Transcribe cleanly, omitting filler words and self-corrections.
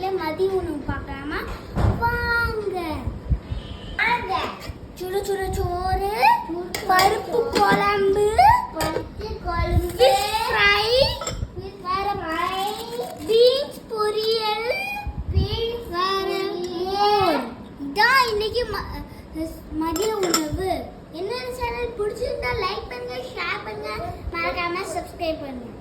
சேனல்ல மதிய உணவு பார்க்கலாமா? வாங்க. சுட சுட சோறு, பருப்பு குழம்பு, ஃபிஷ் ஃப்ரை, பீன்ஸ் பொரியல், இதான் இன்னைக்கு மதிய உணவு. என்னோட சேனல் பிடிச்சிருந்தா லைக் பண்ணுங்க, ஷேர் பண்ணுங்க, மறக்காம சப்ஸ்கிரைப் பண்ணுங்க.